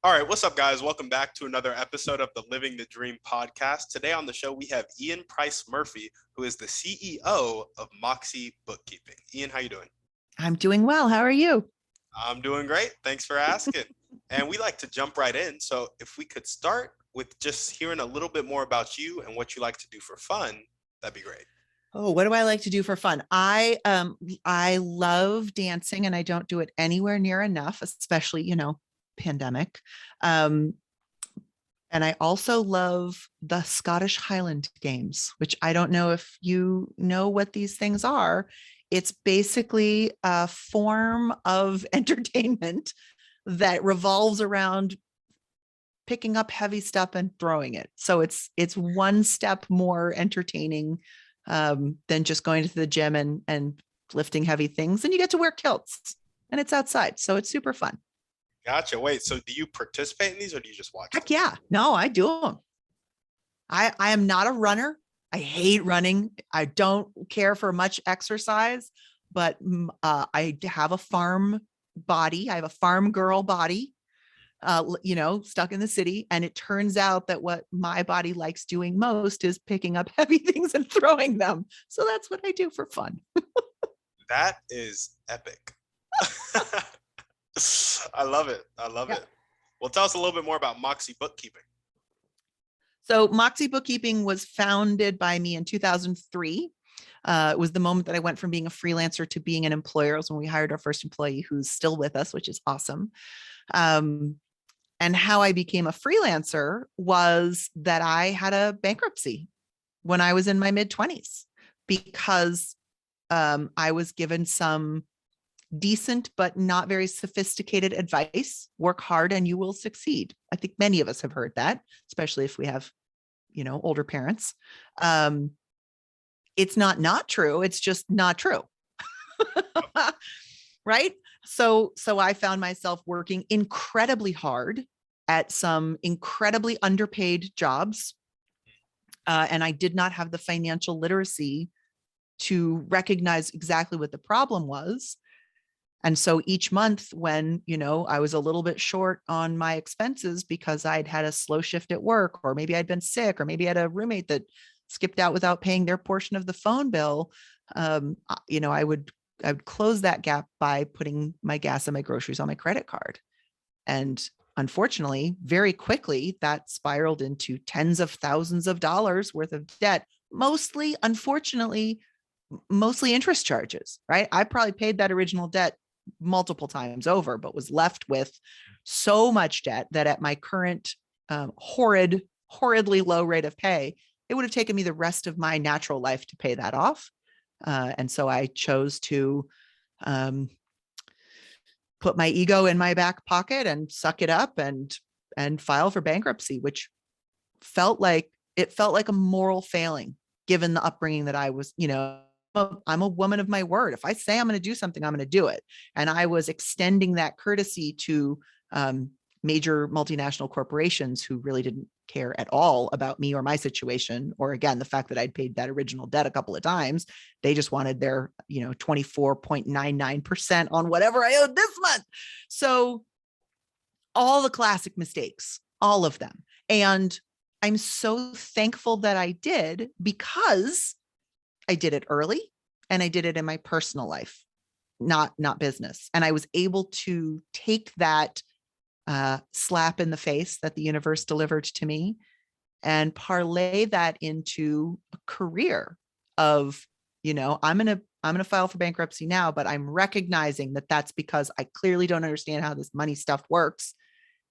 All right, what's up, guys? Welcome back to another episode of the Living the Dream podcast. Today on the show, we have Ean Price Murphy, who is the CEO of Moxie Bookkeeping. Ian, how you doing? I'm doing well. How are you? I'm doing great. Thanks for asking. And we like to jump right in. So if we could start with just hearing a little bit more about you and what you like to do for fun, that'd be great. Oh, what do I like to do for fun? I love dancing and I don't do it anywhere near enough, especially, pandemic. Um, and I also love the Scottish Highland Games, which I don't know if you know what these things are. It's basically a form of entertainment that revolves around picking up heavy stuff and throwing it. So it's one step more entertaining than just going to the gym and lifting heavy things. And you get to wear kilts and it's outside. So it's super fun. Gotcha. Wait, so do you participate in these or do you just watch them? Heck yeah. No, I do them. I am not a runner. I hate running. I don't care for much exercise, but I have a farm body. I have a farm girl body, stuck in the city. And it turns out that what my body likes doing most is picking up heavy things and throwing them. So that's what I do for fun. That is epic. I love it. I love it. Well, tell us a little bit more about Moxie Bookkeeping. So Moxie Bookkeeping was founded by me in 2003. It was the moment that I went from being a freelancer to being an employer. It was when we hired our first employee who's still with us, which is awesome. And how I became a freelancer was that I had a bankruptcy when I was in my mid-20s because I was given some decent but not very sophisticated advice. Work hard and you will succeed. I think many of us have heard that, especially if we have, older parents. It's not true. It's just not true. Right? So I found myself working incredibly hard at some incredibly underpaid jobs. And I did not have the financial literacy to recognize exactly what the problem was. And so each month when, I was a little bit short on my expenses because I'd had a slow shift at work, or maybe I'd been sick, or maybe I had a roommate that skipped out without paying their portion of the phone bill, I would close that gap by putting my gas and my groceries on my credit card. And unfortunately, very quickly, that spiraled into tens of thousands of dollars worth of debt, mostly interest charges, right? I probably paid that original debt multiple times over, but was left with so much debt that at my current horridly low rate of pay, it would have taken me the rest of my natural life to pay that off. And so I chose to put my ego in my back pocket and suck it up and file for bankruptcy, which felt like a moral failing given the upbringing that I was, I'm a woman of my word. If I say I'm going to do something, I'm going to do it. And I was extending that courtesy to major multinational corporations who really didn't care at all about me or my situation. Or again, the fact that I'd paid that original debt a couple of times. They just wanted their, 24.99% on whatever I owed this month. So all the classic mistakes, all of them. And I'm so thankful that I did, because I did it early and I did it in my personal life, not business. And I was able to take that slap in the face that the universe delivered to me and parlay that into a career of, I'm going to file for bankruptcy now, but I'm recognizing that that's because I clearly don't understand how this money stuff works.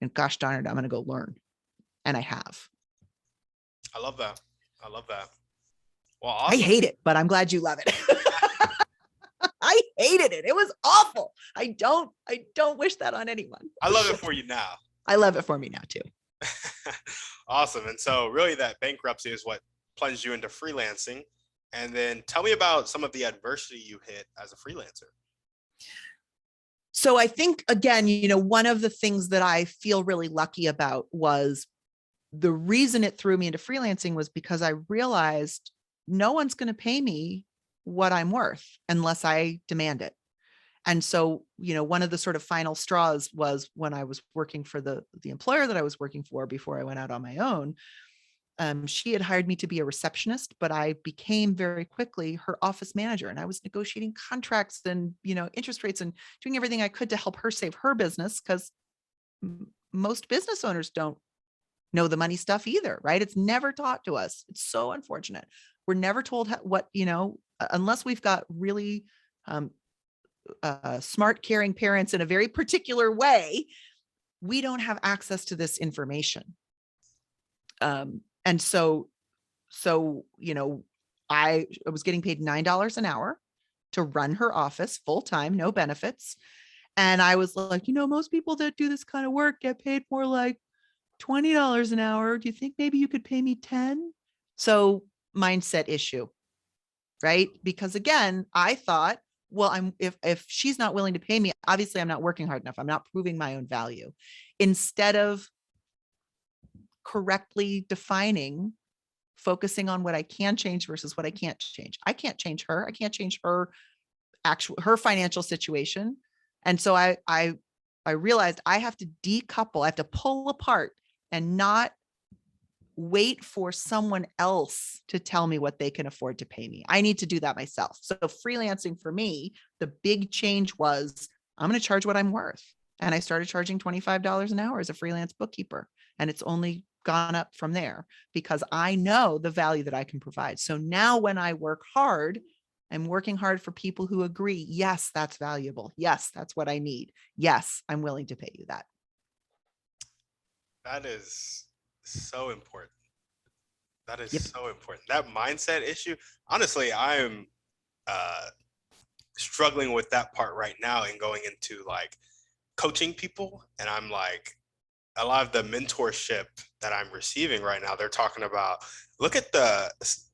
And gosh darn it, I'm going to go learn. And I have. I love that. Well, awesome. I hate it, but I'm glad you love it. I hated it. It was awful. I don't wish that on anyone. I love it for you now. I love it for me now too. Awesome. And so really that bankruptcy is what plunged you into freelancing. And then tell me about some of the adversity you hit as a freelancer. So I think, again, one of the things that I feel really lucky about was the reason it threw me into freelancing was because I realized no one's going to pay me what I'm worth unless I demand it. And so, one of the sort of final straws was when I was working for the employer that I was working for before I went out on my own. She had hired me to be a receptionist, but I became very quickly her office manager, and I was negotiating contracts and, interest rates and doing everything I could to help her save her business, because most business owners don't know the money stuff either, right? It's never taught to us. It's so unfortunate. We're never told what, unless we've got really smart, caring parents in a very particular way, we don't have access to this information. And so, I was getting paid $9 an hour to run her office full time, no benefits. And I was like, most people that do this kind of work get paid more like $20 an hour. Do you think maybe you could pay me 10? So mindset issue, right? Because again, I thought, well, if she's not willing to pay me, obviously I'm not working hard enough. I'm not proving my own value. Instead of correctly defining, focusing on what I can change versus what I can't change. I can't change her. I can't change her financial situation. And so I realized I have to decouple, I have to pull apart and not wait for someone else to tell me what they can afford to pay me. I need to do that myself. So freelancing for me, the big change was I'm going to charge what I'm worth. And I started charging $25 an hour as a freelance bookkeeper. And it's only gone up from there because I know the value that I can provide. So now when I work hard, I'm working hard for people who agree, yes, that's valuable. Yes, that's what I need. Yes, I'm willing to pay you that. That is so important. That is Yep. so important. That mindset issue, honestly, I'm struggling with that part right now and going into like coaching people. And I'm like, a lot of the mentorship that I'm receiving right now, they're talking about,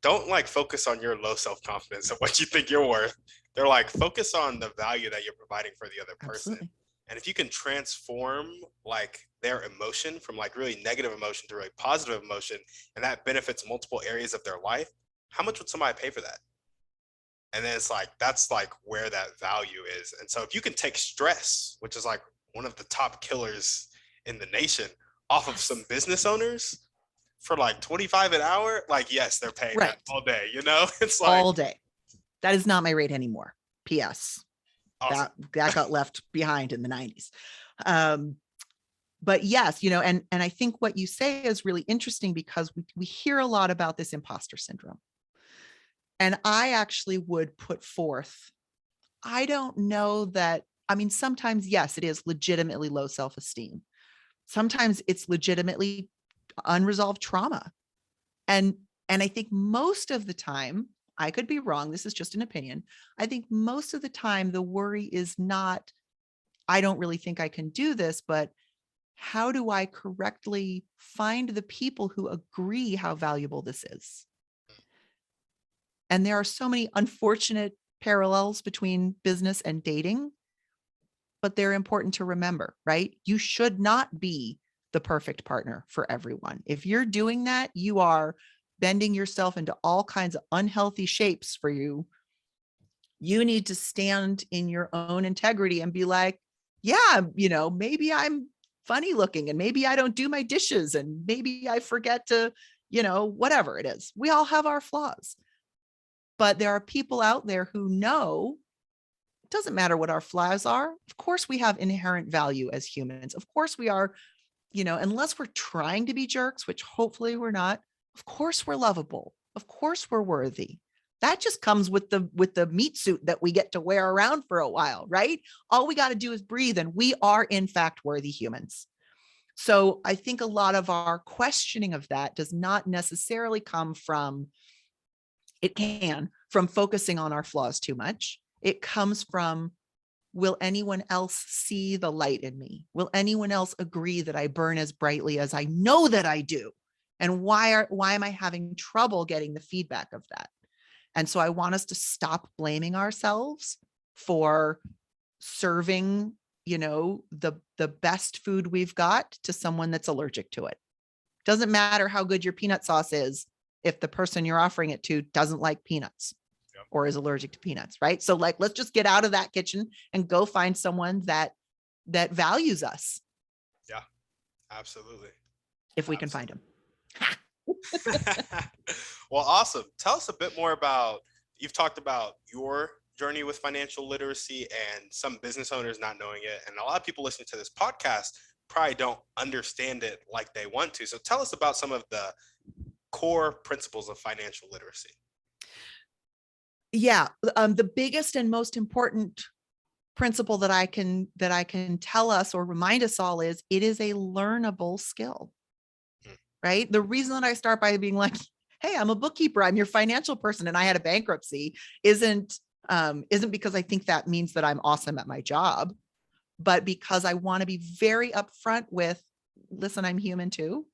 don't like focus on your low self-confidence and what you think you're worth. They're like, focus on the value that you're providing for the other person. Absolutely. And if you can transform like their emotion from like really negative emotion to really positive emotion, and that benefits multiple areas of their life, how much would somebody pay for that? And then it's like, that's like where that value is. And so if you can take stress, which is like one of the top killers in the nation, off of some business owners for like 25 an hour, like, yes, they're paying that all day, it's like all day. That is not my rate anymore. PS. Awesome. That got left behind in the 90s. But yes, and I think what you say is really interesting because we hear a lot about this imposter syndrome. And I actually would put forth, I don't know that, sometimes, yes, it is legitimately low self-esteem. Sometimes it's legitimately unresolved trauma. And I think most of the time, I could be wrong, this is just an opinion, I think most of the time the worry is not, I don't really think I can do this, but how do I correctly find the people who agree how valuable this is? And there are so many unfortunate parallels between business and dating, but they're important to remember, right? You should not be the perfect partner for everyone. If you're doing that, you are bending yourself into all kinds of unhealthy shapes for you. You need to stand in your own integrity and be like, yeah, maybe I'm funny looking and maybe I don't do my dishes and maybe I forget to, whatever it is. We all have our flaws. But there are people out there who know it doesn't matter what our flaws are. Of course, we have inherent value as humans. Of course, we are, unless we're trying to be jerks, which hopefully we're not. Of course, we're lovable. Of course, we're worthy. That just comes with the meat suit that we get to wear around for a while, right? All we got to do is breathe, and we are in fact worthy humans. So I think a lot of our questioning of that does not necessarily come from, it can, from focusing on our flaws too much. It comes from, will anyone else see the light in me? Will anyone else agree that I burn as brightly as I know that I do? And why am I having trouble getting the feedback of that? And so I want us to stop blaming ourselves for serving, the best food we've got to someone that's allergic to it. Doesn't matter how good your peanut sauce is if the person you're offering it to doesn't like peanuts. Yep. or is allergic to peanuts, right? So like, let's just get out of that kitchen and go find someone that values us Yeah, absolutely. if we can find them. Well, awesome. Tell us a bit more about, you've talked about your journey with financial literacy and some business owners not knowing it. And a lot of people listening to this podcast probably don't understand it like they want to. So tell us about some of the core principles of financial literacy. Yeah. The biggest and most important principle that I can tell us or remind us all is it is a learnable skill, right? The reason that I start by being like, hey, I'm a bookkeeper, I'm your financial person, and I had a bankruptcy isn't because I think that means that I'm awesome at my job, but because I want to be very upfront with, listen, I'm human too.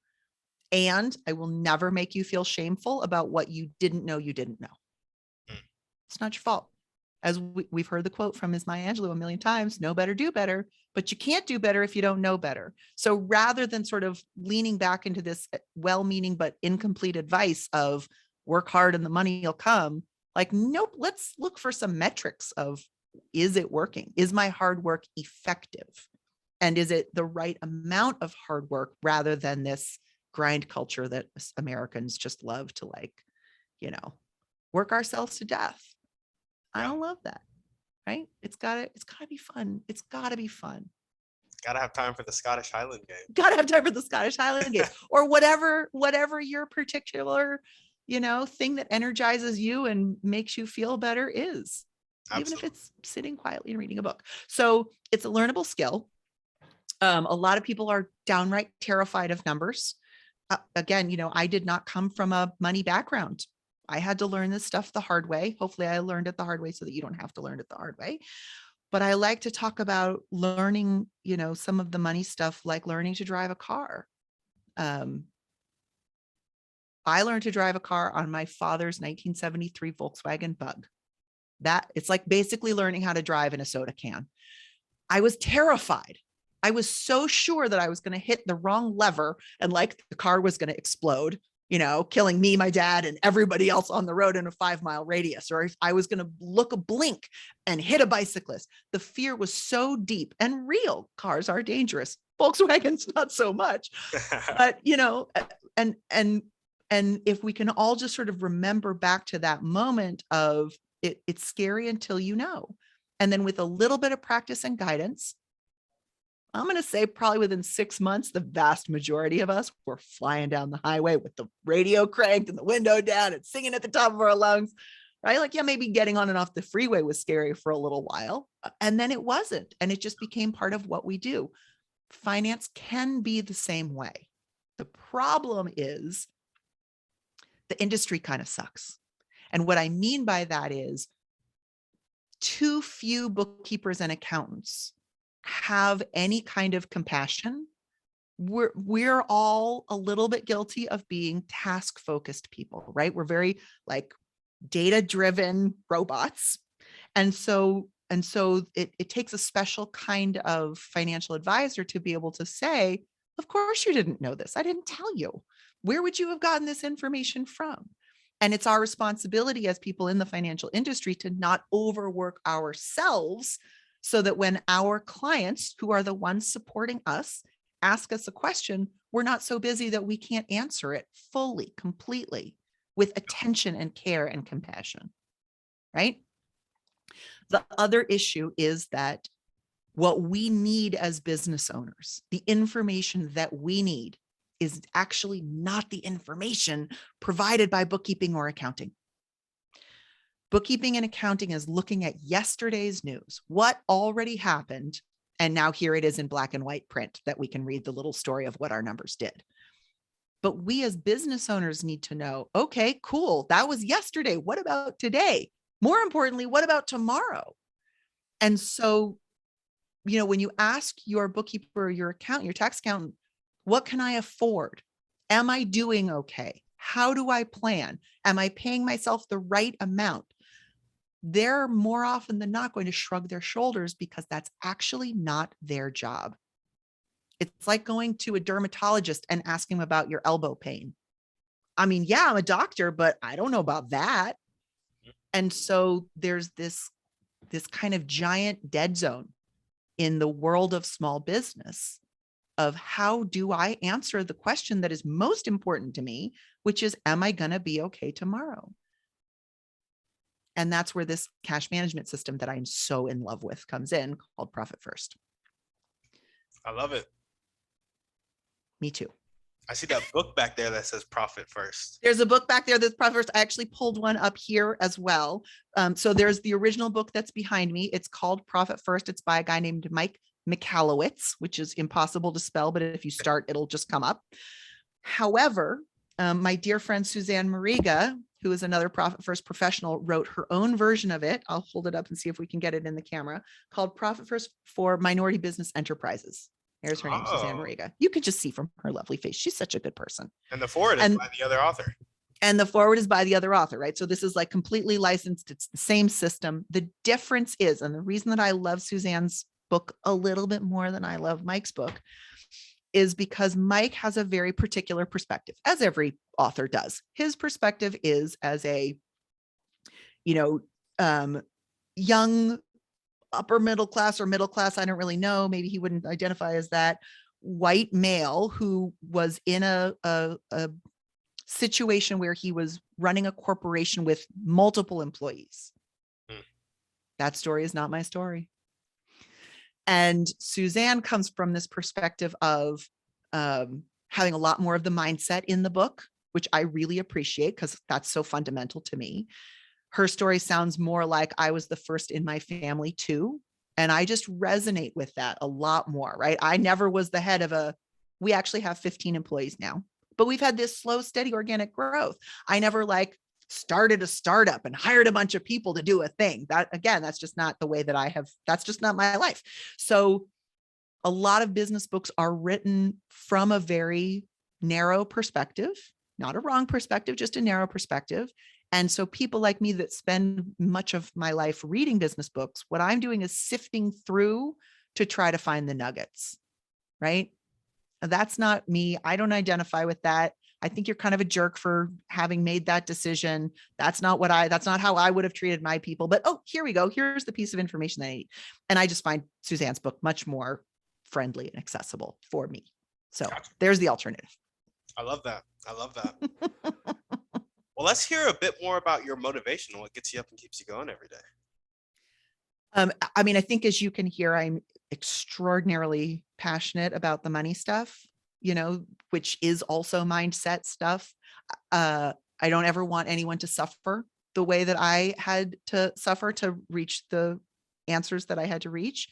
And I will never make you feel shameful about what you didn't know you didn't know. It's not your fault. As we've heard the quote from Ms. Maya Angelou a million times, know better, do better, but you can't do better if you don't know better. So rather than sort of leaning back into this well-meaning but incomplete advice of work hard and the money will come, like, nope, let's look for some metrics of, is it working? Is my hard work effective? And is it the right amount of hard work rather than this grind culture that Americans just love to, like, work ourselves to death. I don't love that. Right? It's gotta be fun. It's gotta be fun. Gotta have time for the Scottish Highland game. Gotta have time for the Scottish Highland game or whatever your particular, thing that energizes you and makes you feel better is. Absolutely. Even if it's sitting quietly and reading a book. So it's a learnable skill. A lot of people are downright terrified of numbers. Again, I did not come from a money background. I had to learn this stuff the hard way. Hopefully I learned it the hard way so that you don't have to learn it the hard way. But I like to talk about learning, some of the money stuff, like learning to drive a car. I learned to drive a car on my father's 1973 Volkswagen Bug. That it's like basically learning how to drive in a soda can. I was terrified. I was so sure that I was going to hit the wrong lever and like the car was going to explode, killing me, my dad, and everybody else on the road in a 5-mile radius, or if I was going to look a blink and hit a bicyclist. The fear was so deep and real. Cars are dangerous. Volkswagens, not so much. But, and if we can all just sort of remember back to that moment of it's scary until and then with a little bit of practice and guidance, I'm going to say probably within 6 months, the vast majority of us were flying down the highway with the radio cranked and the window down and singing at the top of our lungs, right? Like, yeah, maybe getting on and off the freeway was scary for a little while, and then it wasn't. And it just became part of what we do. Finance can be the same way. The problem is the industry kind of sucks. And what I mean by that is too few bookkeepers and accountants have any kind of compassion. We're all a little bit guilty of being task focused people, right? We're very like data driven robots. And so it takes a special kind of financial advisor to be able to say, of course you didn't know this. I didn't tell you. Where would you have gotten this information from? And it's our responsibility as people in the financial industry to not overwork ourselves, so that when our clients, who are the ones supporting us, ask us a question, we're not so busy that we can't answer it fully, completely, with attention and care and compassion, right? The other issue is that what we need as business owners, the information that we need, is actually not the information provided by bookkeeping or accounting. Bookkeeping and accounting is looking at yesterday's news, what already happened, and now here it is in black and white print that we can read the little story of what our numbers did. But we as business owners need to know, okay, cool, that was yesterday. What about today? More importantly, what about tomorrow? And so, when you ask your bookkeeper, your accountant, your tax accountant, what can I afford? Am I doing okay? How do I plan? Am I paying myself the right amount? They're more often than not going to shrug their shoulders because that's actually not their job. It's like going to a dermatologist and asking about your elbow pain. I mean, yeah, I'm a doctor, but I don't know about that. And so there's this kind of giant dead zone in the world of small business of how do I answer the question that is most important to me, which is, am I going to be okay tomorrow? And that's where this cash management system that I'm so in love with comes in, called Profit First. I love it. Me too. I see that book back there that says Profit First. There's a book back there that's Profit First. I actually pulled one up here as well. So there's the original book that's behind me. It's called Profit First. It's by a guy named Mike Michalowicz, which is impossible to spell, but if you start, it'll just come up. However, my dear friend Suzanne Mariga, who is another Profit First professional, wrote her own version of it. I'll hold it up and see if we can get it in the camera, called Profit First for Minority Business Enterprises. There's her name, Suzanne Mariga. You could just see from her lovely face. She's such a good person. And the forward is by the other author. And the forward is by the other author, right? So this is like completely licensed. It's the same system. The difference is, and the reason that I love Suzanne's book a little bit more than I love Mike's book, is because Mike has a very particular perspective, as every author does. His perspective is as a, young upper middle class or middle class, I don't really know, maybe he wouldn't identify as that, white male who was in a situation where he was running a corporation with multiple employees. That story is not my story. And Suzanne comes from this perspective of having a lot more of the mindset in the book, which I really appreciate because that's so fundamental to me. Her story sounds more like I was the first in my family too. And I just resonate with that a lot more, right? I never was the head of we actually have 15 employees now, but we've had this slow, steady, organic growth. I never started a startup and hired a bunch of people to do a thing. That, again, that's just not the way that that's just not my life. So a lot of business books are written from a very narrow perspective, not a wrong perspective, just a narrow perspective. And so people like me that spend much of my life reading business books, what I'm doing is sifting through to try to find the nuggets, right? That's not me. I don't identify with that. I think you're kind of a jerk for having made that decision. That's not how I would have treated my people. But, oh, here we go. Here's the piece of information that I need. And I just find Suzanne's book much more friendly and accessible for me. So Gotcha. There's the alternative. I love that. Well, let's hear a bit more about your motivation and what gets you up and keeps you going every day. I think, as you can hear, I'm extraordinarily passionate about the money stuff, which is also mindset stuff. I don't ever want anyone to suffer the way that I had to suffer to reach the answers that I had to reach.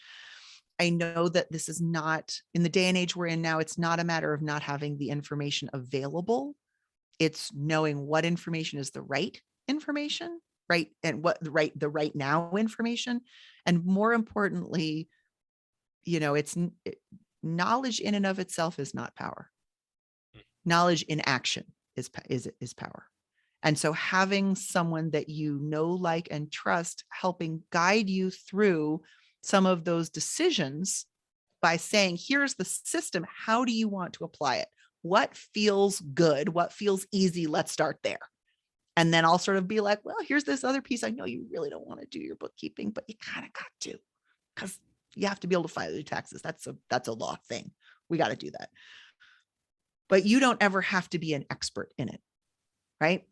I know that this is not, in the day and age we're in now, it's not a matter of not having the information available. It's knowing what information is the right information, right? And what the right now information. And more importantly, it's knowledge in and of itself is not power. Knowledge in action is power. And so having someone that like and trust helping guide you through some of those decisions by saying, here's the system. How do you want to apply it? What feels good? What feels easy? Let's start there. And then I'll sort of be like, well, here's this other piece. I know you really don't want to do your bookkeeping, but you kind of got to, because you have to be able to file your taxes. That's a law thing. We got to do that. But you don't ever have to be an expert in it, right?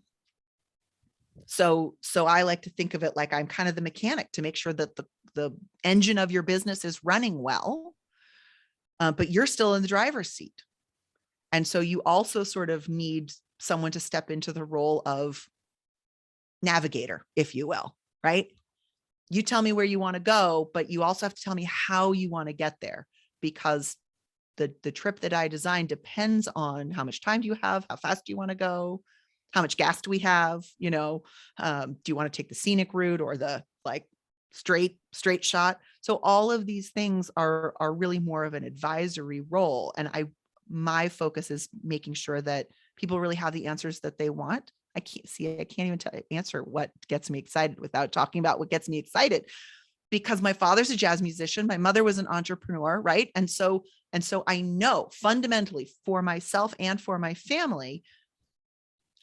So I like to think of it like I'm kind of the mechanic to make sure that the engine of your business is running well, but you're still in the driver's seat. And so you also sort of need someone to step into the role of navigator, if you will, right? You tell me where you want to go, but you also have to tell me how you want to get there, because the trip that I designed depends on how much time do you have, how fast do you want to go, how much gas do we have, do you want to take the scenic route or the straight shot? So all of these things are really more of an advisory role. And my focus is making sure that people really have the answers that they want. I can't even answer what gets me excited without talking about what gets me excited, because my father's a jazz musician. My mother was an entrepreneur, right? And so I know fundamentally for myself and for my family,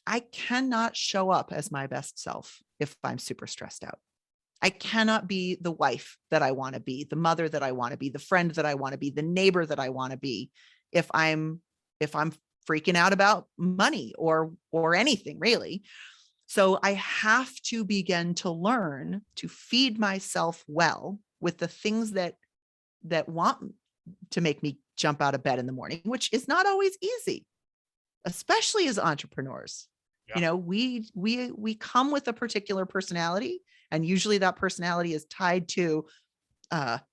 I cannot show up as my best self if I'm super stressed out. I cannot be the wife that I want to be, the mother that I want to be, the friend that I want to be, the neighbor that I want to be if I'm freaking out about money or anything really. So I have to begin to learn to feed myself well with the things that want to make me jump out of bed in the morning, which is not always easy, especially as entrepreneurs. Yeah. You know, we come with a particular personality, and usually that personality is tied to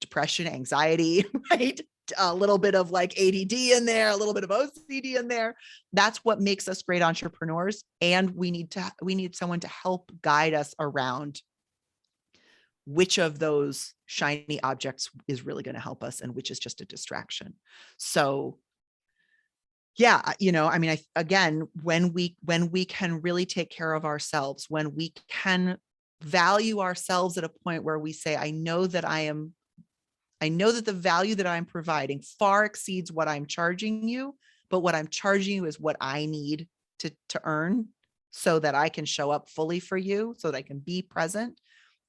depression, anxiety, right? A little bit of like ADD in there, a little bit of OCD in there. That's what makes us great entrepreneurs. And we need someone to help guide us around which of those shiny objects is really going to help us and which is just a distraction. So yeah, I mean, again, when we can really take care of ourselves, when we can value ourselves at a point where we say, I know that the value that I'm providing far exceeds what I'm charging you, but what I'm charging you is what I need to earn so that I can show up fully for you, so that I can be present,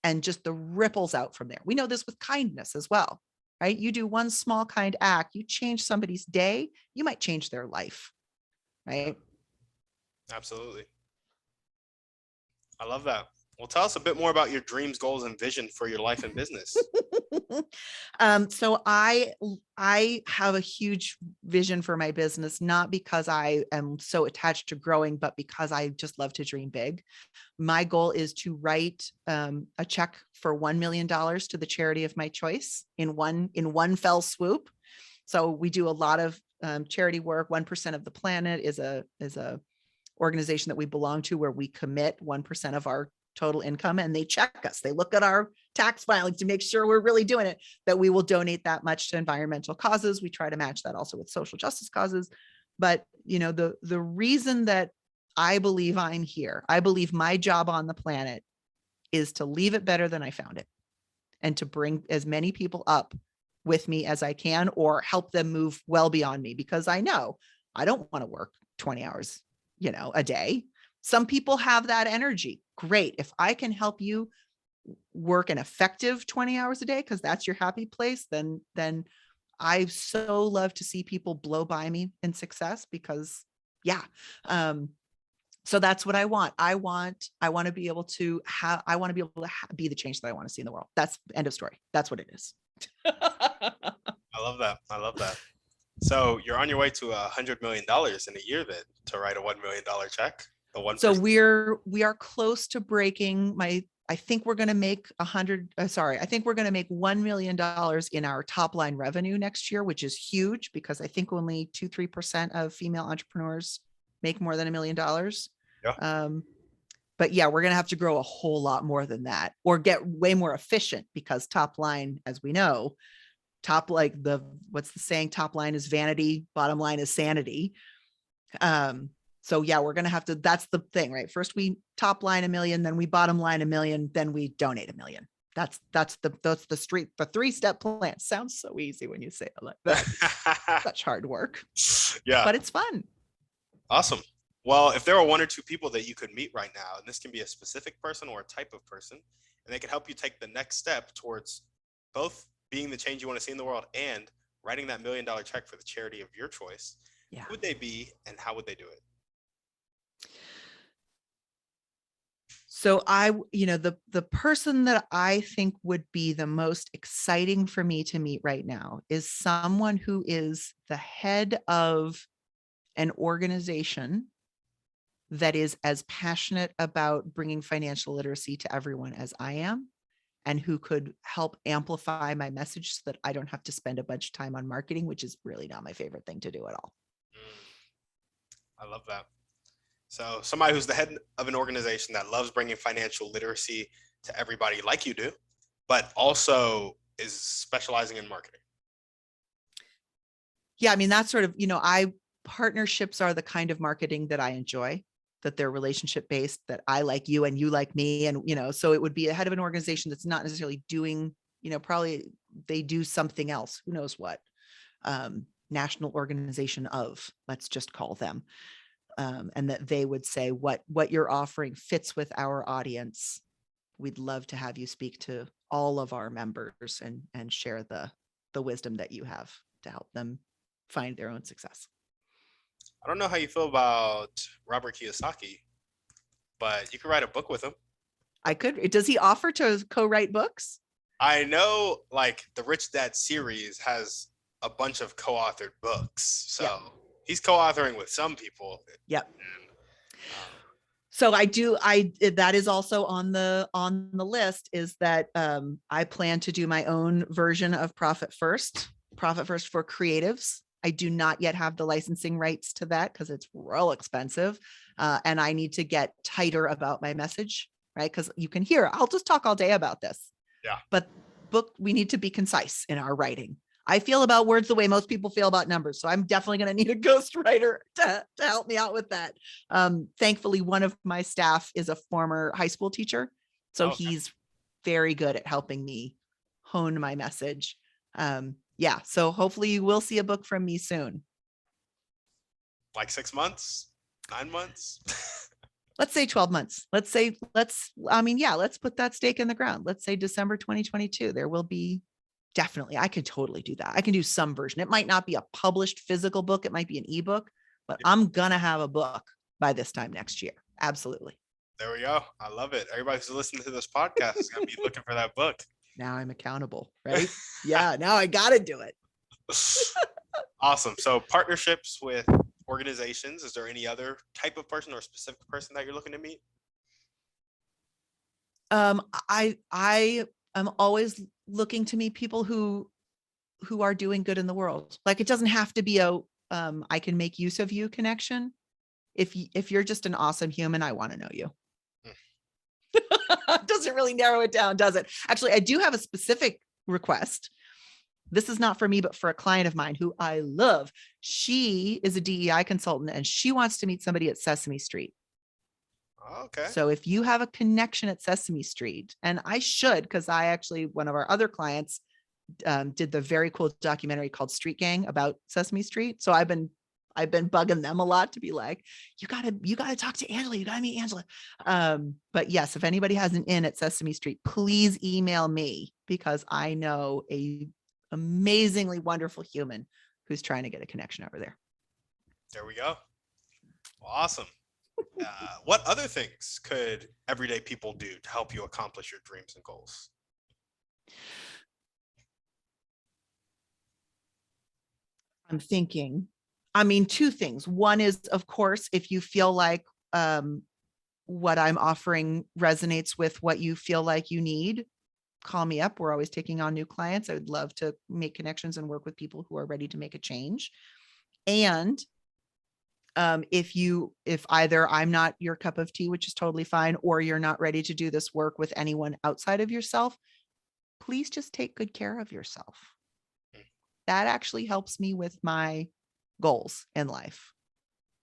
and just the ripples out from there. We know this with kindness as well, right? You do one small kind act, you change somebody's day, you might change their life, right? Absolutely. I love that. Well, tell us a bit more about your dreams, goals, and vision for your life and business. So I have a huge vision for my business, not because I am so attached to growing, but because I just love to dream big. My goal is to write a check for $1 million to the charity of my choice in one fell swoop. So we do a lot of charity work. 1% of the Planet is a organization that we belong to, where we commit 1% of our total income, and they check us. They look at our tax filings to make sure we're really doing it, that we will donate that much to environmental causes. We try to match that also with social justice causes. But the reason that I believe I'm here, I believe my job on the planet is to leave it better than I found it, and to bring as many people up with me as I can, or help them move well beyond me, because I know I don't want to work 20 hours, a day. Some people have that energy. Great. If I can help you work an effective 20 hours a day, because that's your happy place, then I so love to see people blow by me in success, because yeah. So that's what I want. I want to be able to be the change that I want to see in the world. That's end of story. That's what it is. I love that. I love that. So you're on your way to $100 million in a year then, to write a $1 million check. The 1%. So we are close to breaking I think we're going to make I think we're going to make $1 million in our top line revenue next year, which is huge, because I think only 2-3% of female entrepreneurs make more than $1 million. Yeah. But yeah, we're going to have to grow a whole lot more than that, or get way more efficient, because top line, as we know, what's the saying? Top line is vanity, bottom line is sanity. So yeah, we're going to have to, that's the thing, right? First we top line $1 million, then we bottom line $1 million, then we donate $1 million. That's the 3-step plan. Sounds so easy when you say it like that. Such hard work. Yeah. But it's fun. Awesome. Well, if there are 1 or 2 people that you could meet right now, and this can be a specific person or a type of person, and they can help you take the next step towards both being the change you want to see in the world and writing that $1 million check for the charity of your choice, Yeah. who would they be and how would they do it? So the person that I think would be the most exciting for me to meet right now is someone who is the head of an organization that is as passionate about bringing financial literacy to everyone as I am, and who could help amplify my message so that I don't have to spend a bunch of time on marketing, which is really not my favorite thing to do at all. I love that. So somebody who's the head of an organization that loves bringing financial literacy to everybody like you do, but also is specializing in marketing. Yeah, I mean, that's sort of, partnerships are the kind of marketing that I enjoy, that they're relationship based, that I like you and you like me. And, so it would be a head of an organization that's not necessarily doing, probably they do something else, who knows what, national organization of, let's just call them. and that they would say what you're offering fits with our audience. We'd love to have you speak to all of our members and share the wisdom that you have to help them find their own success. I don't know how you feel about Robert Kiyosaki, but you could write a book with him. I could. Does he offer to co-write books? I know, like the Rich Dad series has a bunch of co-authored books, so Yeah. he's co-authoring with some people. Yep. And, So that is also on the list, is that I plan to do my own version of Profit First for creatives. I do not yet have the licensing rights to that because it's real expensive. And I need to get tighter about my message, right? Because you can hear, I'll just talk all day about this. Yeah. But we need to be concise in our writing. I feel about words the way most people feel about numbers. So I'm definitely going to need a ghostwriter to help me out with that. Thankfully, one of my staff is a former high school teacher. So he's very good at helping me hone my message. Yeah. So hopefully you will see a book from me soon. Like 6 months, 9 months. Let's say 12 months. Let's put that stake in the ground. Let's say December 2022. There will be definitely, I could totally do that. I can do some version. It might not be a published physical book. It might be an ebook, but I'm going to have a book by this time next year. Absolutely. There we go. I love it. Everybody who's listening to this podcast is going to be looking for that book. Now I'm accountable, right? Yeah. Now I got to do it. Awesome. So partnerships with organizations, is there any other type of person or specific person that you're looking to meet? I am always looking to meet people who are doing good in the world. Like, it doesn't have to be a I can make use of you connection. If you're just an awesome human, I want to know you. Doesn't really narrow it down, does it? Actually, I do have a specific request. This is not for me, but for a client of mine who I love. She is a DEI consultant and she wants to meet somebody at Sesame Street. Okay. So if you have a connection at Sesame Street, and I should, because one of our other clients did the very cool documentary called Street Gang about Sesame Street. So I've been bugging them a lot to be like, you gotta talk to Angela. You gotta meet Angela. But yes, if anybody has an in at Sesame Street, please email me, because I know a amazingly wonderful human who's trying to get a connection over there. There we go. Well, awesome. What other things could everyday people do to help you accomplish your dreams and goals? I'm thinking, two things. One is, of course, if you feel like what I'm offering resonates with what you feel like you need, call me up. We're always taking on new clients. I would love to make connections and work with people who are ready to make a change. And if either I'm not your cup of tea, which is totally fine, or you're not ready to do this work with anyone outside of yourself, please just take good care of yourself. That actually helps me with my goals in life.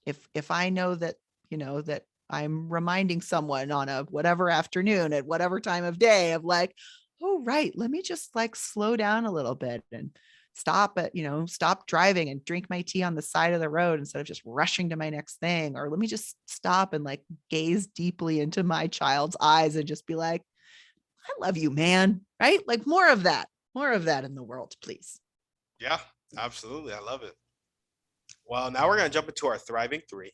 If I know that, that I'm reminding someone on a whatever afternoon at whatever time of day of like, oh, right, let me just like slow down a little bit and stop driving and drink my tea on the side of the road instead of just rushing to my next thing. Or let me just stop and like gaze deeply into my child's eyes and just be like, I love you, man. Right? Like more of that in the world, please. Yeah, absolutely. I love it. Well, now we're going to jump into our Thriving 3.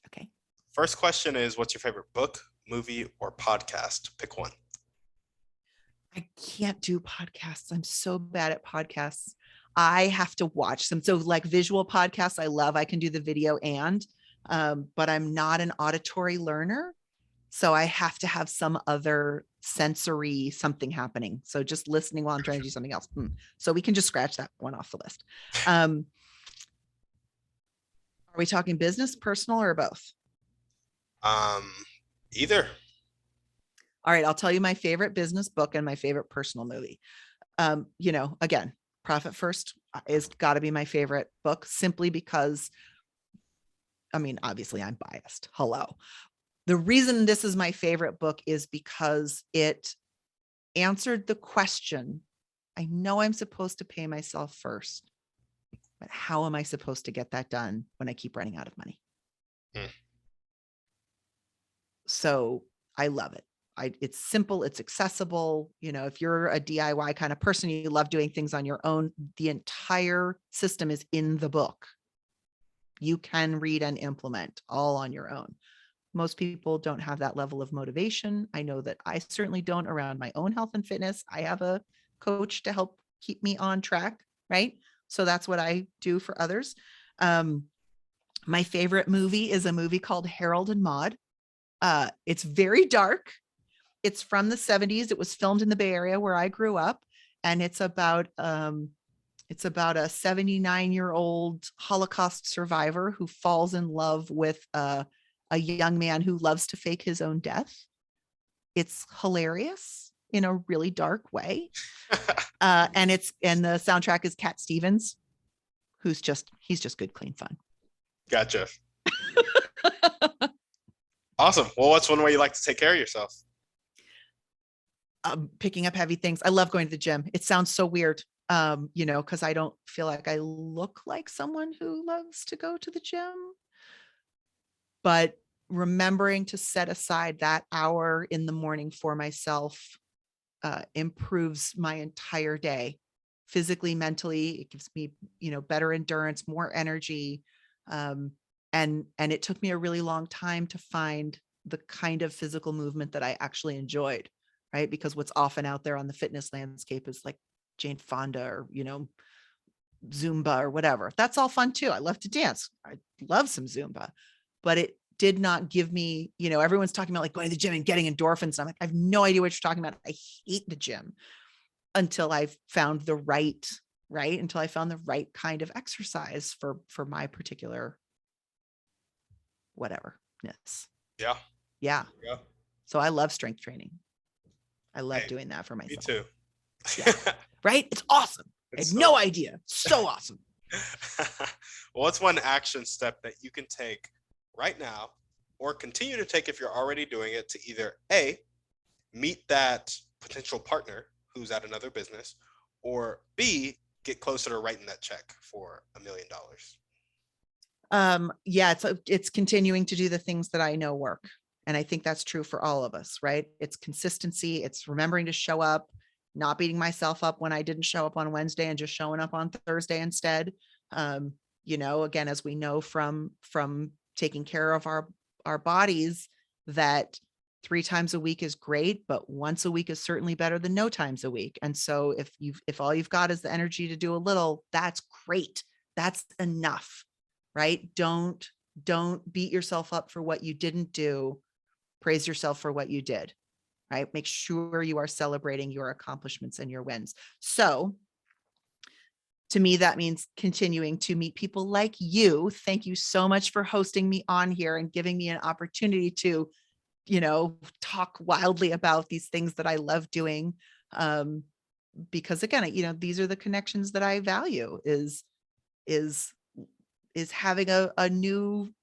Okay. First question is, what's your favorite book, movie, or podcast? Pick one. I can't do podcasts. I'm so bad at podcasts. I have to watch them. So like visual podcasts, I love. I can do the video but I'm not an auditory learner. So I have to have some other sensory something happening. So just listening while I'm trying to do something else. So we can just scratch that one off the list. Are we talking business, personal, or both? Either. All right, I'll tell you my favorite business book and my favorite personal movie. Again, Profit First is got to be my favorite book, simply because, obviously I'm biased. Hello. The reason this is my favorite book is because it answered the question. I know I'm supposed to pay myself first, but how am I supposed to get that done when I keep running out of money? Hmm. So I love it. It's simple, it's accessible. You know, if you're a DIY kind of person, you love doing things on your own, the entire system is in the book. You can read and implement all on your own. Most people don't have that level of motivation. I know that I certainly don't around my own health and fitness. I have a coach to help keep me on track, right? So that's what I do for others. My favorite movie is a movie called Harold and Maude. It's very dark. It's from the 70s. It was filmed in the Bay Area where I grew up. And it's about a 79-year-old Holocaust survivor who falls in love with a young man who loves to fake his own death. It's hilarious in a really dark way. And the soundtrack is Cat Stevens, he's just good, clean fun. Gotcha. Awesome. Well, what's one way you like to take care of yourself? Picking up heavy things. I love going to the gym. It sounds so weird, because I don't feel like I look like someone who loves to go to the gym. But remembering to set aside that hour in the morning for myself improves my entire day, physically, mentally. It gives me, better endurance, more energy. And it took me a really long time to find the kind of physical movement that I actually enjoyed, right? Because what's often out there on the fitness landscape is like Jane Fonda or, Zumba or whatever. That's all fun too. I love to dance. I love some Zumba, but it did not give me, everyone's talking about like going to the gym and getting endorphins. I'm like, I have no idea what you're talking about. I hate the gym until I found the right kind of exercise for my particular whateverness. Yeah. Yeah. Yeah. So I love strength training. I love Hey, doing that for myself. Me too. Yeah. Right? It's awesome. I had no idea. So awesome. Well, what's one action step that you can take right now or continue to take if you're already doing it to either A, meet that potential partner who's at another business, or B, get closer to writing that check for $1 million? Yeah, it's continuing to do the things that I know work. And I think that's true for all of us, right? It's consistency. It's remembering to show up, not beating myself up when I didn't show up on Wednesday and just showing up on Thursday instead. Again, as we know from taking care of our bodies, that 3 times a week is great, but once a week is certainly better than no times a week. And so if all you've got is the energy to do a little, that's great. That's enough, right? Don't beat yourself up for what you didn't do. Praise yourself for what you did, right? Make sure you are celebrating your accomplishments and your wins. So to me, that means continuing to meet people like you. Thank you so much for hosting me on here and giving me an opportunity to, talk wildly about these things that I love doing. Because again, these are the connections that I value is having a new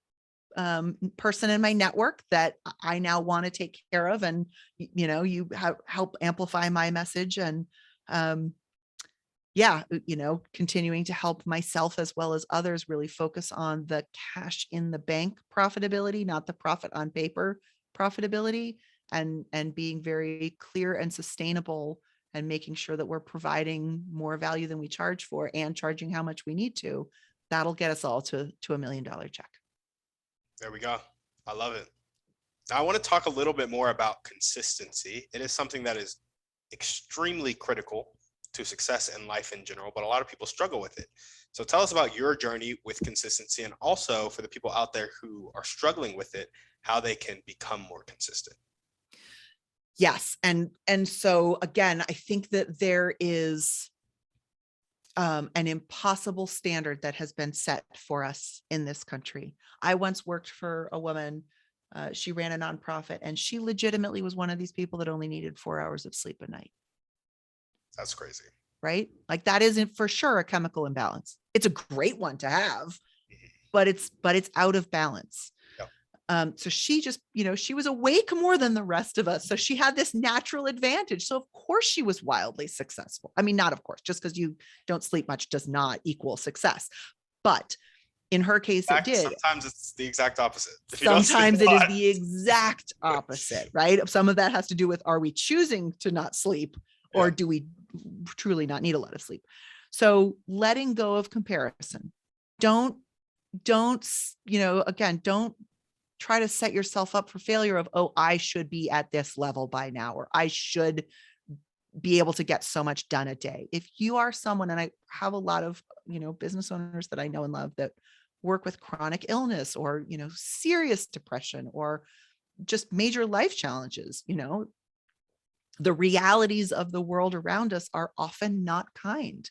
person in my network that I now want to take care of. And, you help amplify my message and, continuing to help myself as well as others really focus on the cash in the bank profitability, not the profit on paper profitability, and being very clear and sustainable and making sure that we're providing more value than we charge for and charging how much we need to. That'll get us all to $1 million check. There we go. I love it. Now, I want to talk a little bit more about consistency. It is something that is extremely critical to success in life in general, but a lot of people struggle with it. So tell us about your journey with consistency, and also for the people out there who are struggling with it, how they can become more consistent. Yes. And so again, I think that there is an impossible standard that has been set for us in this country. I once worked for a woman. She ran a nonprofit, and she legitimately was one of these people that only needed 4 hours of sleep a night. That's crazy. Right? Like that isn't for sure a chemical imbalance. It's a great one to have, but it's out of balance. So she just, she was awake more than the rest of us. So she had this natural advantage. So of course she was wildly successful. I mean, not of course, just because you don't sleep much does not equal success. But In her case, it did. Sometimes it's the exact opposite. If you don't sleep Sometimes a it is lot. the exact opposite, right? Some of that has to do with, are we choosing to not sleep, or Yeah. do we truly not need a lot of sleep? So letting go of comparison. Don't, again, don't try to set yourself up for failure of, oh, I should be at this level by now, or I should be able to get so much done a day. If you are someone, and I have a lot of, business owners that I know and love that work with chronic illness or, serious depression or just major life challenges, the realities of the world around us are often not kind.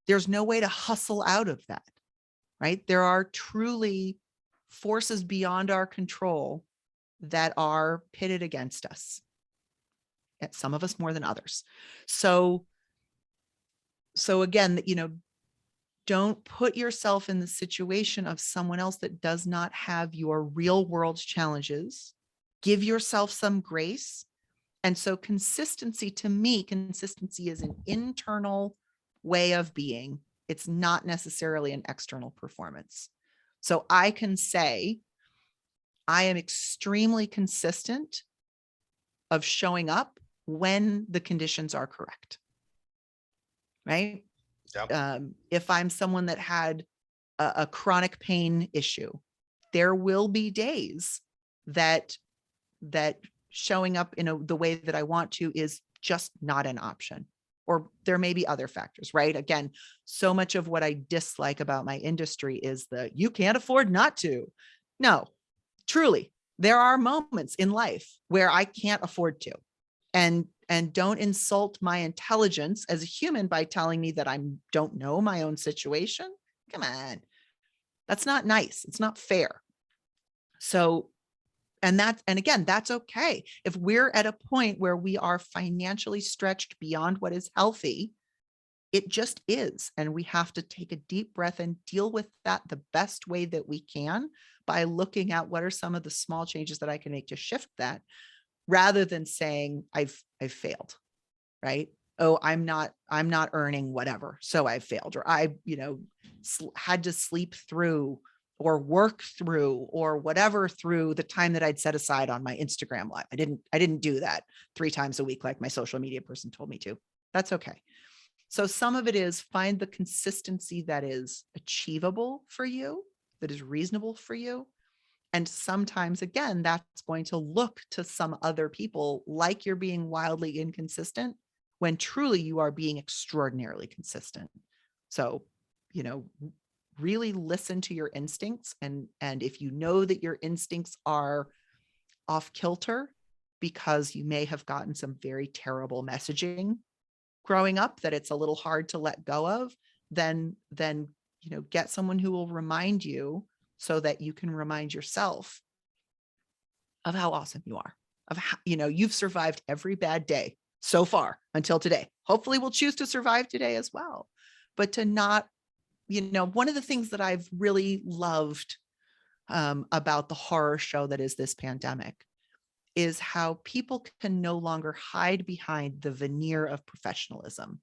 There's no way to hustle out of that, right? There are truly forces beyond our control that are pitted against us. And some of us more than others. So again, don't put yourself in the situation of someone else that does not have your real world challenges. Give yourself some grace. And so consistency, to me, consistency is an internal way of being. It's not necessarily an external performance. So I can say, I am extremely consistent of showing up when the conditions are correct. Right? Yeah. If I'm someone that had a chronic pain issue, there will be days that showing up in the way that I want to is just not an option. Or there may be other factors, right? Again, so much of what I dislike about my industry is you can't afford not to. No, truly, there are moments in life where I can't afford to. And don't insult my intelligence as a human by telling me that I don't know my own situation. Come on. That's not nice. It's not fair. So, and again, that's okay. If we're at a point where we are financially stretched beyond what is healthy, it just is. And we have to take a deep breath and deal with that the best way that we can by looking at what are some of the small changes that I can make to shift that, rather than saying I've failed, right? Oh, I'm not earning whatever, so I failed, or I, had to sleep through or work through or whatever through the time that I'd set aside on my Instagram live. I didn't do that 3 times a week like my social media person told me to. That's okay. So some of it is find the consistency that is achievable for you, that is reasonable for you. And sometimes, again, that's going to look to some other people like you're being wildly inconsistent when truly you are being extraordinarily consistent. So, really listen to your instincts. And if you know that your instincts are off kilter because you may have gotten some very terrible messaging growing up that it's a little hard to let go of, then get someone who will remind you, so that you can remind yourself of how awesome you are, of how, you've survived every bad day so far until today. Hopefully we'll choose to survive today as well. But to not, one of the things that I've really loved about the horror show that is this pandemic is how people can no longer hide behind the veneer of professionalism.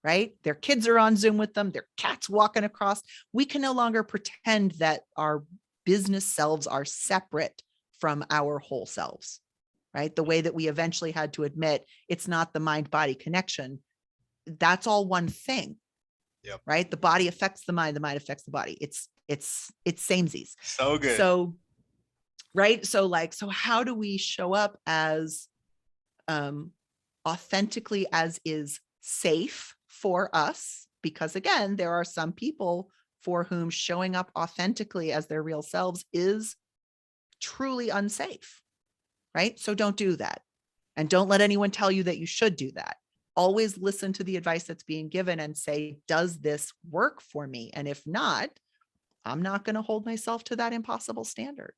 Right? Their kids are on Zoom with them, their cat's walking across. We can no longer pretend that our business selves are separate from our whole selves, right? The way that we eventually had to admit it's not the mind-body connection. That's all one thing. Yep. Right? The body affects the mind affects the body. It's samesies. So good. So, right? So how do we show up as authentically as is safe for us? Because again, there are some people for whom showing up authentically as their real selves is truly unsafe, right? So don't do that. And don't let anyone tell you that you should do that. Always listen to the advice that's being given and say, does this work for me? And if not, I'm not going to hold myself to that impossible standard.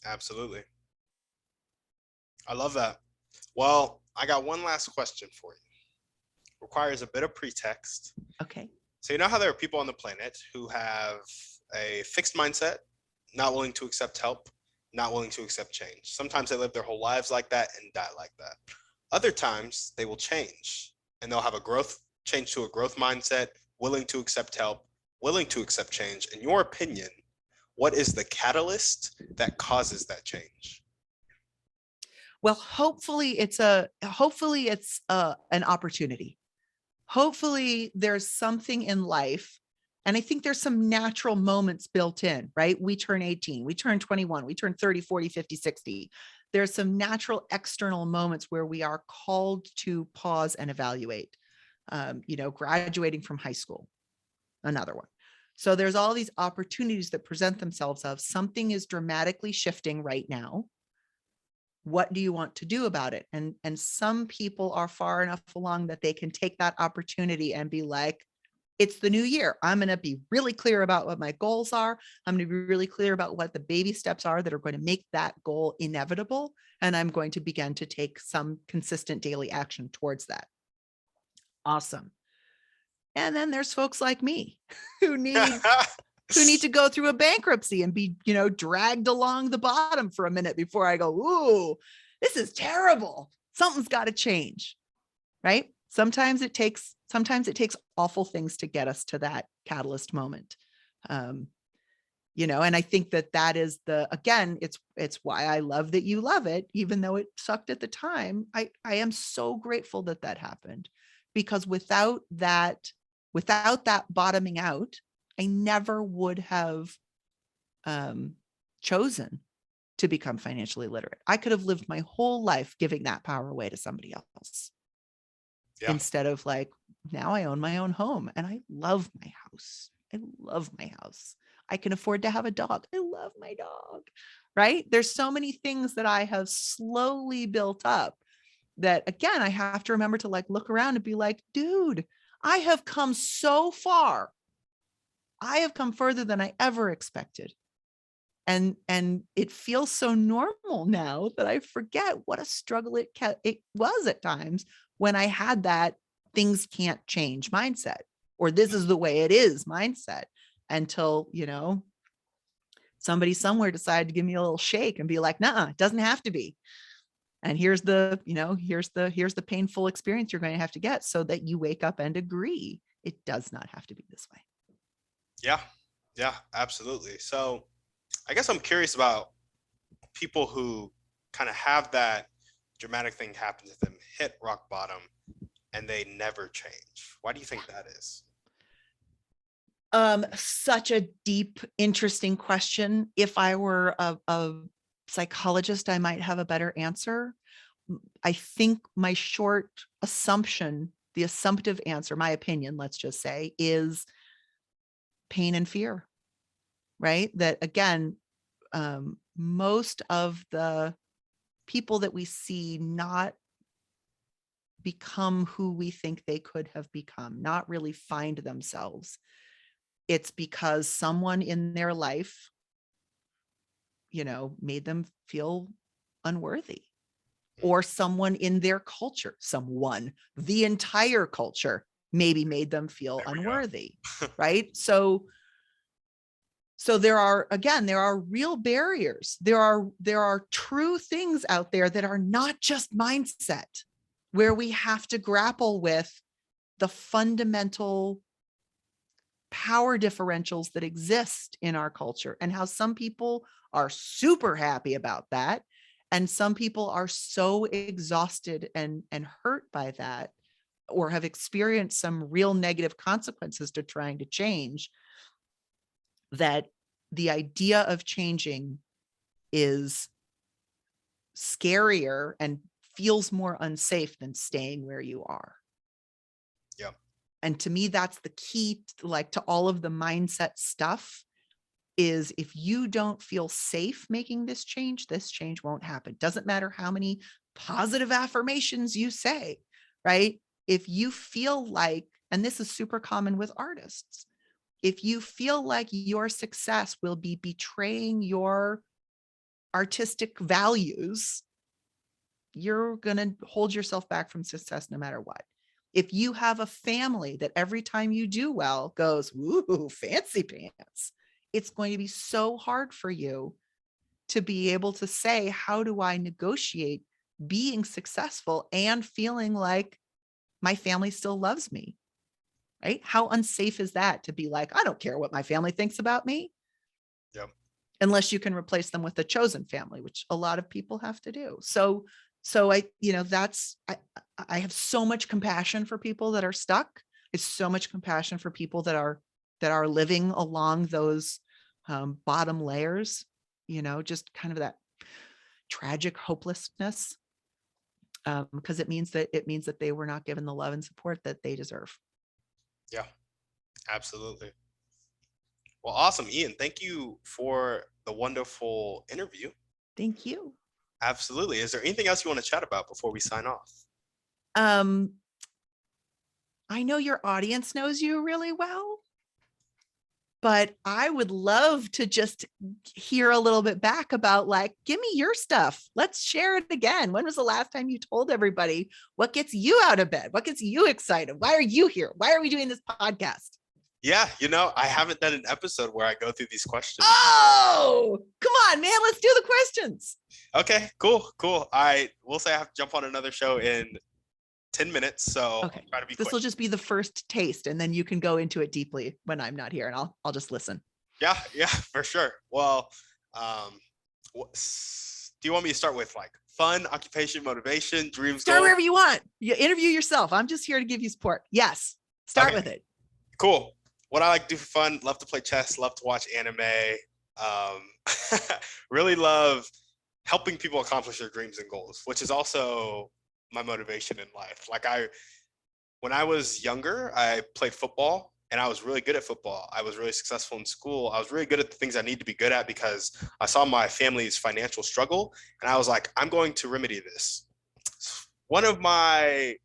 Absolutely. I love that. Well, I got one last question for you. Requires a bit of pretext. Okay. So you know how there are people on the planet who have a fixed mindset, not willing to accept help, not willing to accept change. Sometimes they live their whole lives like that and die like that. Other times they will change and they'll have change to a growth mindset, willing to accept help, willing to accept change. In your opinion, what is the catalyst that causes that change? Well, hopefully it's an opportunity. Hopefully there's something in life. And I think there's some natural moments built in, right? We turn 18, we turn 21, we turn 30, 40, 50, 60. There's some natural external moments where we are called to pause and evaluate. Graduating from high school, another one. So there's all these opportunities that present themselves of something is dramatically shifting right now. What do you want to do about it? And some people are far enough along that they can take that opportunity and be like, it's the new year. I'm going to be really clear about what my goals are. I'm going to be really clear about what the baby steps are that are going to make that goal inevitable. And I'm going to begin to take some consistent daily action towards that. Awesome. And then there's folks like me who need to go through a bankruptcy and be, dragged along the bottom for a minute before I go, ooh, this is terrible. Something's got to change, right? Sometimes it takes awful things to get us to that catalyst moment. And I think that is again, it's why I love that you love it, even though it sucked at the time. I am so grateful that happened, because without that bottoming out, I never would have chosen to become financially literate. I could have lived my whole life giving that power away to somebody else. Yeah. Instead of like, now I own my own home and I love my house. I love my house. I can afford to have a dog. I love my dog, right? There's so many things that I have slowly built up that, again, I have to remember to like look around and be like, dude, I have come so far. I have come further than I ever expected. And it feels so normal now that I forget what a struggle it was at times when I had that things can't change mindset, or this is the way it is mindset, until, somebody somewhere decided to give me a little shake and be like, nah, it doesn't have to be. And here's the painful experience you're going to have to get so that you wake up and agree it does not have to be this way. Yeah, absolutely. So I guess I'm curious about people who kind of have that dramatic thing happen to them, hit rock bottom, and they never change. Why do you think that is? Such a deep, interesting question. If I were a psychologist, I might have a better answer. I think my short assumption, the assumptive answer, my opinion, let's just say, is pain and fear, right? That again, most of the people that we see not become who we think they could have become, not really find themselves. It's because someone in their life, made them feel unworthy, or someone in their culture, the entire culture maybe made them feel unworthy, right? So there are real barriers. There are true things out there that are not just mindset, where we have to grapple with the fundamental power differentials that exist in our culture, and how some people are super happy about that. And some people are so exhausted and hurt by that, or have experienced some real negative consequences to trying to change, that the idea of changing is scarier and feels more unsafe than staying where you are. Yeah. And to me, that's the key, to all of the mindset stuff, is if you don't feel safe making this change won't happen. Doesn't matter how many positive affirmations you say, right? If you feel like, and this is super common with artists, if you feel like your success will be betraying your artistic values, you're going to hold yourself back from success no matter what. If you have a family that every time you do well goes, "Ooh, fancy pants," it's going to be so hard for you to be able to say, how do I negotiate being successful and feeling like my family still loves me, right? How unsafe is that to be like, I don't care what my family thinks about me. Yep. Unless you can replace them with a chosen family, which a lot of people have to do. So I, I have so much compassion for people that are stuck. It's so much compassion for people that are living along those bottom layers, just kind of that tragic hopelessness. Because it means that they were not given the love and support that they deserve. Yeah, absolutely. Well, awesome, Ian. Thank you for the wonderful interview. Thank you. Absolutely. Is there anything else you want to chat about before we sign off? I know your audience knows you really well, but I would love to just hear a little bit back about like, give me your stuff. Let's share it again. When was the last time you told everybody what gets you out of bed? What gets you excited? Why are you here? Why are we doing this podcast? Yeah, I haven't done an episode where I go through these questions. Oh, come on, man. Let's do the questions. Okay, cool. I will say I have to jump on another show in 10 minutes, so Okay. I'll try to be This quick. will just be the first taste, and then you can go into it deeply when I'm not here, and I'll just listen. Yeah, for sure. Well, do you want me to start with like fun, occupation, motivation, dreams, Start goals? wherever you want. You interview yourself. I'm just here to give you support. Yes. Start with it. Cool. What I like to do for fun, love to play chess, love to watch anime. Really love helping people accomplish their dreams and goals, which is also my motivation in life. Like when I was younger, I played football and I was really good at football. I was really successful in school. I was really good at the things I need to be good at because I saw my family's financial struggle and I was like, I'm going to remedy this. One of my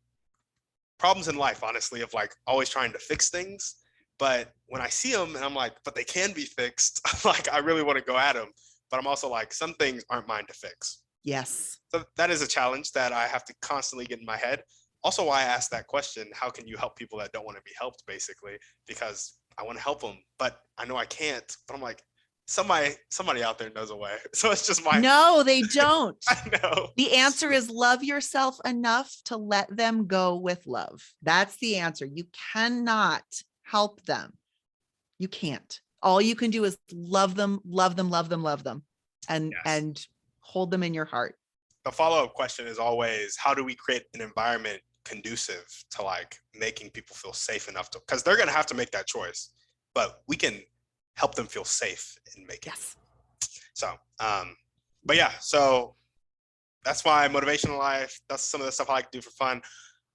problems in life, honestly, of like always trying to fix things. But when I see them and I'm like, but they can be fixed, like I really want to go at them. But I'm also like, some things aren't mine to fix. Yes. So that is a challenge that I have to constantly get in my head. Also, why I asked that question, how can you help people that don't want to be helped, basically? Because I want to help them, but I know I can't. But I'm like, somebody out there knows a way. So it's just my. No, they don't. I know. The answer is love yourself enough to let them go with love. That's the answer. You cannot help them. You can't. All you can do is love them, and Yes. and hold them in your heart. The follow-up question is always, how do we create an environment conducive to like making people feel safe enough to, because they're going to have to make that choice, but we can help them feel safe in making Yes. it. So but yeah, so that's my motivation in life. That's some of the stuff I like to do for fun.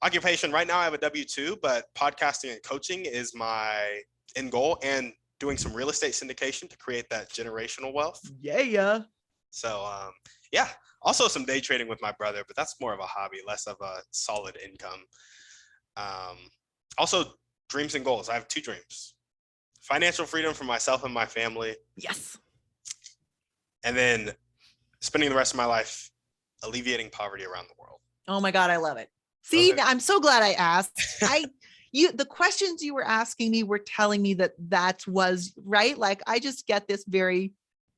Occupation, right now I have a W-2, but podcasting and coaching is my end goal, and doing some real estate syndication to create that generational wealth. Yeah. So yeah, also some day trading with my brother, but that's more of a hobby, less of a solid income. Also dreams and goals. I have 2 dreams: financial freedom for myself and my family. Yes. And then spending the rest of my life alleviating poverty around the world. Oh my God, I love it. See, I'm so glad I asked. The questions you were asking me were telling me that was right. Like, I just get this very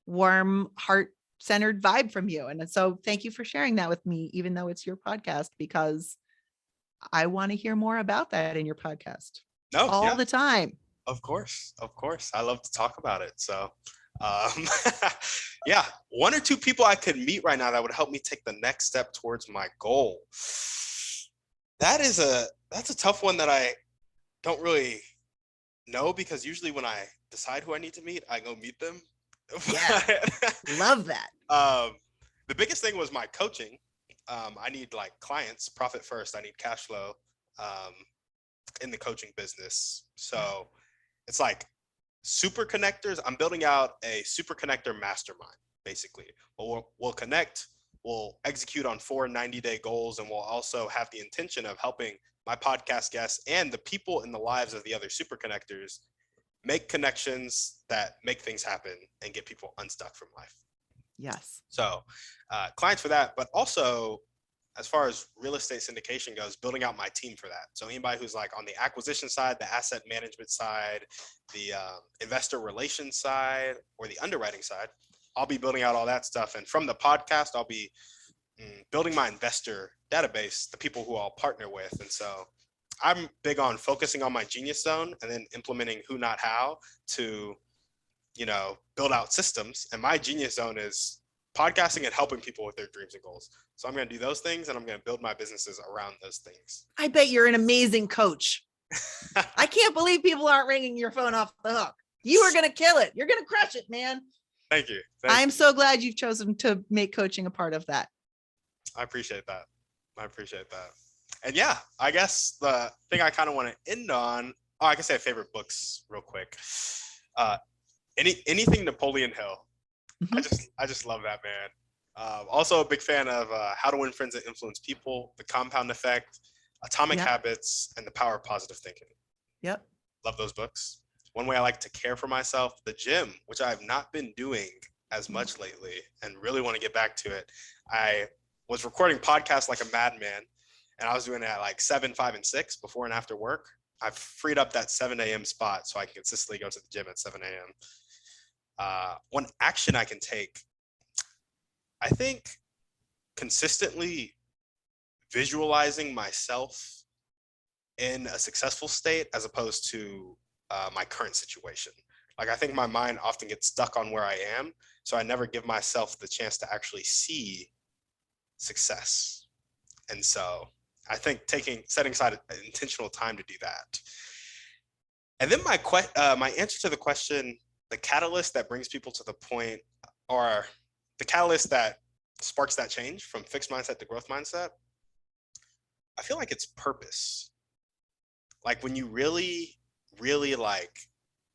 warm, heart-centered vibe from you. And so thank you for sharing that with me, even though it's your podcast, because I want to hear more about that in your podcast. All the time. Of course. I love to talk about it. So yeah, 1 or 2 people I could meet right now that would help me take the next step towards my goal. That's a tough one that I don't really know, because usually when I decide who I need to meet, I go meet them. Yeah. Love that. The biggest thing was my coaching. I need like clients, profit first. I need cash flow in the coaching business. So it's like super connectors. I'm building out a super connector mastermind, basically. We'll connect, we'll execute on 4 90-day goals, and we'll also have the intention of helping my podcast guests and the people in the lives of the other super connectors make connections that make things happen and get people unstuck from life. Yes. So clients for that, but also as far as real estate syndication goes, building out my team for that. So anybody who's like on the acquisition side, the asset management side, the investor relations side, or the underwriting side, I'll be building out all that stuff. And from the podcast, I'll be building my investor database, the people who I'll partner with. And so I'm big on focusing on my genius zone and then implementing who, not how to, build out systems. And my genius zone is podcasting and helping people with their dreams and goals. So I'm going to do those things and I'm going to build my businesses around those things. I bet you're an amazing coach. I can't believe people aren't ringing your phone off the hook. You are going to kill it. You're going to crush it, man. Thank you. I'm so glad you've chosen to make coaching a part of that. I appreciate that. And yeah, I guess the thing I kind of want to end on, I can say favorite books real quick. Anything Napoleon Hill. Mhm. I just love that man. Also a big fan of How to Win Friends and Influence People, The Compound Effect, Atomic Yep. Habits, and The Power of Positive Thinking. Yep. Love those books. One Way I Like to Care for Myself, the gym, which I have not been doing as much lately and really want to get back to it. I was recording podcasts like a madman, and I was doing it at like 7, 5, and 6 before and after work. I've freed up that 7 a.m. spot so I can consistently go to the gym at 7 a.m. One action I can take, I think consistently visualizing myself in a successful state as opposed to my current situation. Like, I think my mind often gets stuck on where I am, so I never give myself the chance to actually see success. And so I think setting aside an intentional time to do that. And then my answer to the question, the catalyst that brings people to the point, or the catalyst that sparks that change from fixed mindset to growth mindset, I feel like it's purpose. Like, when you really, really like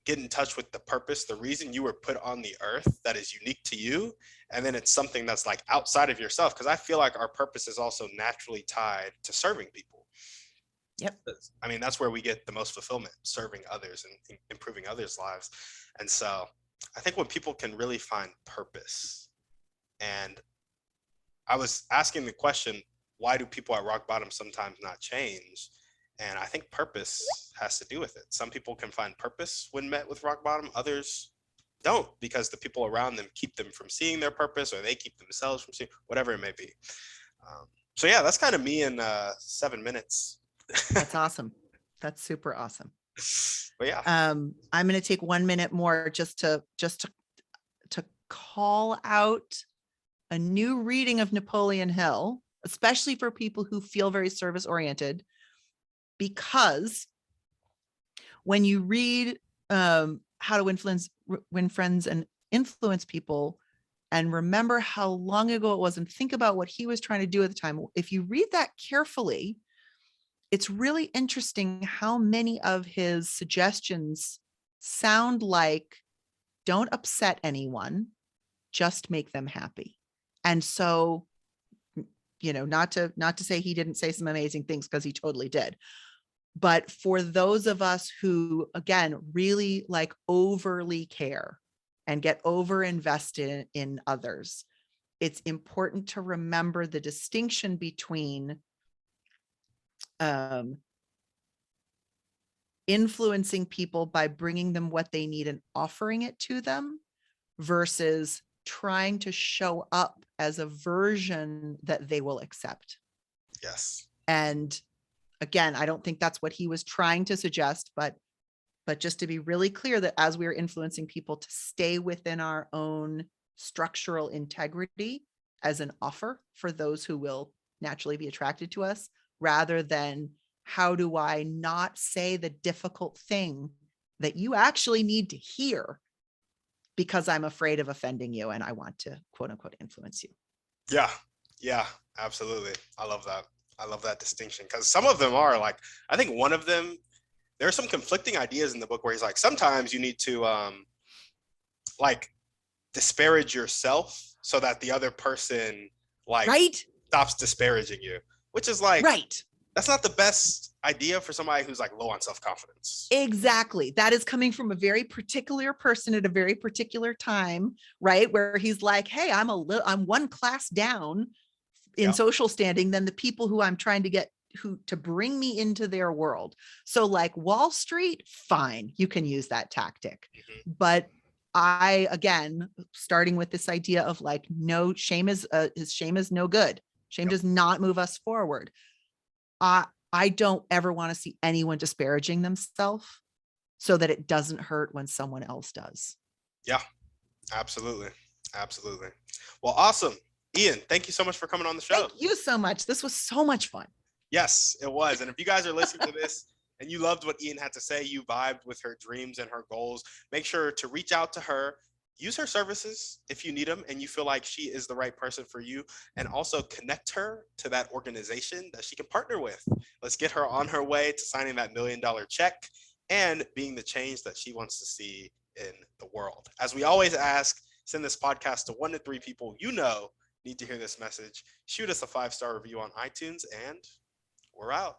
get in touch with the purpose, the reason you were put on the earth that is unique to you, and then it's something that's like outside of yourself. Because I feel like our purpose is also naturally tied to serving people. Yep. I mean, that's where we get the most fulfillment, serving others and improving others' lives. And so I think when people can really find purpose, and I was asking the question, why do people at rock bottom sometimes not change? And I think purpose has to do with it. Some people can find purpose when met with rock bottom. Others don't, because the people around them keep them from seeing their purpose, or they keep themselves from seeing, whatever it may be. So yeah, that's kind of me in 7 minutes. That's awesome. That's super awesome. But yeah, I'm going to take 1 minute more just to call out a new reading of Napoleon Hill, especially for people who feel very service oriented, because when you read How to Win Friends and Influence People, and remember how long ago it was, and think about what he was trying to do at the time. If you read that carefully, it's really interesting how many of his suggestions sound like, don't upset anyone, just make them happy. And so, not to say he didn't say some amazing things, because he totally did. But for those of us who, again, really like overly care and get over invested in others, it's important to remember the distinction between influencing people by bringing them what they need and offering it to them, versus trying to show up as a version that they will accept. yes. And again, I don't think that's what he was trying to suggest, but just to be really clear, that as we are influencing people, to stay within our own structural integrity as an offer for those who will naturally be attracted to us, rather than how do I not say the difficult thing that you actually need to hear because I'm afraid of offending you and I want to, quote unquote, influence you. Yeah, absolutely. I love that distinction, because some of them are like, I think one of them, there are some conflicting ideas in the book where he's like, sometimes you need to like disparage yourself so that the other person like Right? stops disparaging you, which is like, Right. that's not the best idea for somebody who's like low on self-confidence. Exactly. That is coming from a very particular person at a very particular time, right? Where he's like, hey, I'm one class down in social standing than the people who I'm trying to get to bring me into their world. So like Wall Street, fine, you can use that tactic. Mm-hmm. But I, again, starting with this idea of like, no, shame is no good. Shame does not move us forward. I don't ever want to see anyone disparaging themselves so that it doesn't hurt when someone else does. Yeah, absolutely. Absolutely. Well, awesome. Ian, thank you so much for coming on the show. Thank you so much. This was so much fun. Yes, it was. And if you guys are listening to this and you loved what Ian had to say, you vibed with her dreams and her goals, make sure to reach out to her. Use her services if you need them and you feel like she is the right person for you, and also connect her to that organization that she can partner with. Let's get her on her way to signing that $1 million check and being the change that she wants to see in the world. As we always ask, send this podcast to 1 to 3 people you know need to hear this message. Shoot us a 5-star review on iTunes, and we're out.